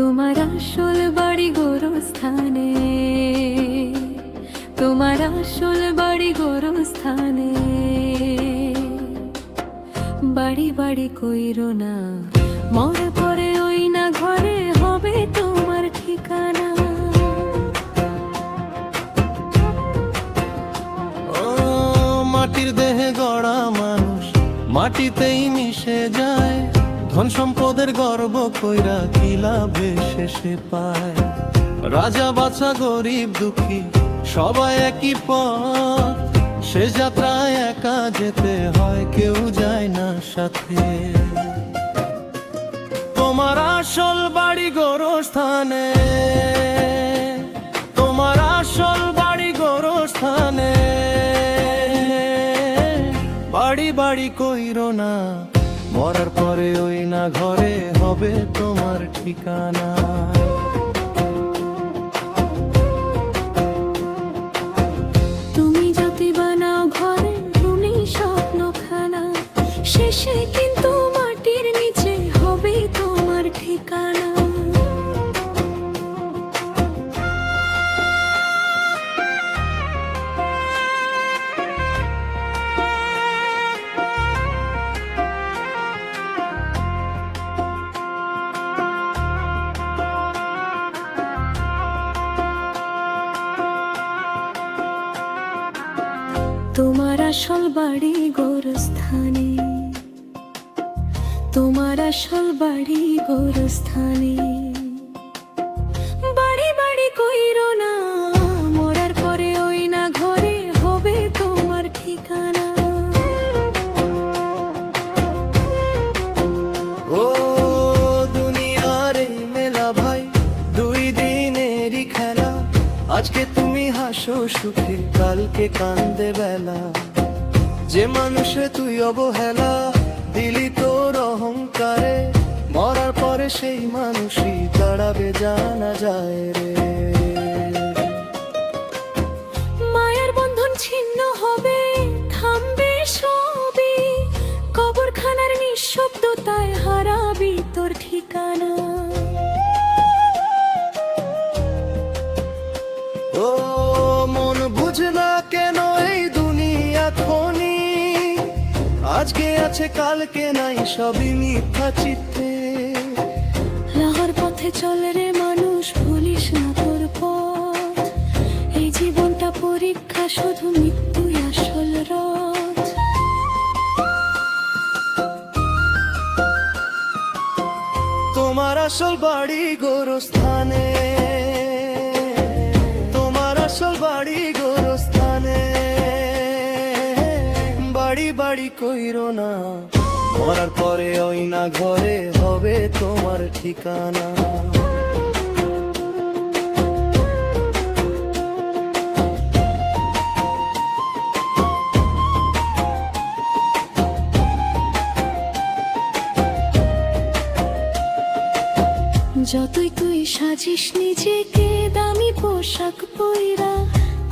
তোমার আসল বাড়ি গোরস্থানে, তোমার আসল বাড়ি গোরস্থানে। বাড়ি বাড়ি কইরো না, মরে পরে ওই না ঘরে হবে তোমার ঠিকানা। ও মাটির দেহে গড়া মানুষ মাটিতেই মিশে যায়, ধন সম্পদের গর্ব কইরা কি লাভে শেষে পায়। রাজা বাছা গরিব দুঃখী সবাই একই পথ, সে যাত্রায় একা যেতে হয়, কেউ যায় না সাথে। তোমার আসল বাড়ি গোরস্থানে, তোমার আসল বাড়ি গোরস্থানে। বাড়ি বাড়ি কইরো না, মরার পরে ওই না ঘরে হবে তোমার ঠিকানা। তুমি যদি বানাও ঘরে তুমি স্বপ্নখানা, শেষে কিন্তু মাটির নিচে হবে তোমার ঠিকানা। তোমার আসল বাড়ি গোরস্থানে, তোমার আসল বাড়ি গোরস্থানে। বাড়ি বাড়ি কইরো না, মরার পরে ওই না ঘরে হবে তোমার ঠিকানা। ও দুনিয়ার এই মেলা ভাই দুই দিনেরই খেলা, আজকে তুমি হাসো সুখে কালকে কান্দে বেলা। যে মানুষে তুই অবহেলা দিলি তোর অহংকারে, মরার পরে সেই মানুষই দাঁড়াবে জানা যায় রে। মায়ার বন্ধন ছিন্ন হবে, থামবে সবই, কবরখানার নিঃশব্দতায় হারাবি তোর ঠিকানা। ও মন বুঝে না কেন এই দুনিয়া খনি, আজকে আছে কালকে নাই সবই মিথ্যা চিত্তে। লাহার পথে চলে রে মানুষ, ভুলিস না তোর পথ, এই জীবনটা পরীক্ষা, শুধু মৃত্যুই আসল রথ। তোমার আসল বাড়ি গোরস্থানে, তোমার আসল বাড়ি গোরস্থানে। বাড়ি বাড়ি কইরো না, মরার পরে ওই না ঘরে হবে তোমার ঠিকানা। যতই তুই সাজিস নিজেকে দামি পোশাক পইরা,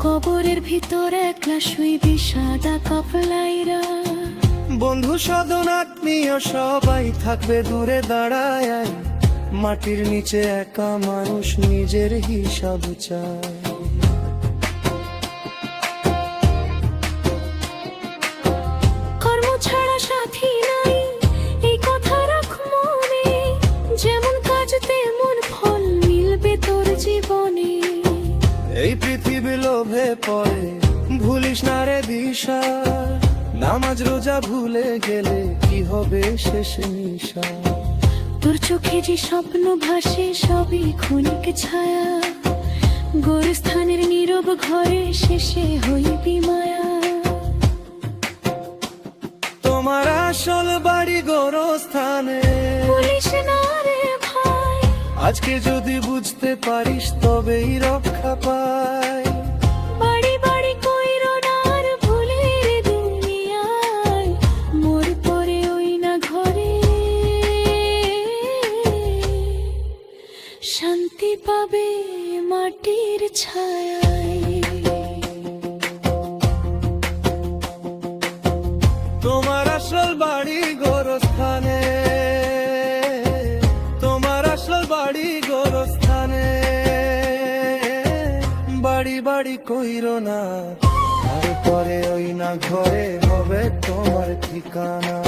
কবরের ভিতর একলা শুইবি সাদা কাপলাইরা। বন্ধু সাধন আত্মীয় সবাই থাকবে দূরে দাঁড়ায়, মাটির নিচে একা মানুষ নিজের হিসাব চায়। কর্ম ছাড়া সাথী নাই এই কথা রাখ মনে, যেমন কাজ তেমন ফল মিলবে তোর জীবনে। এই পৃথিবী লোভে পড়ে ভুলিস না রে দিশা, নামাজ রোজা ভুলে গেলে কি হবে শেষ নিশা। তোর চোখে যে স্বপ্ন ভাসে সবই ক্ষণিক ছায়া, গোরস্থানের নীরব ঘরে শেষে হইবি মায়া। তোমার আসল বাড়ি গোরস্থানে, বলিস না রে ভাই, আজকে যদি বুঝতে পারিস তবেই রক্ষা পায়। বাড়ি বাড়ি কইরো না আর ভুলের দুনিয়ায়, মোর পরে ওই না ঘরে শান্তি পাবে মাটির ছায়ায়। তোমার আসল বাড়ি গোরস্থানে, তোমার আসল বাড়ি বাড়ি গোরস্থানে, বাড়ি বাড়ি কইরো না, তারপরে ওই না ঘরে হবে তোমার ঠিকানা।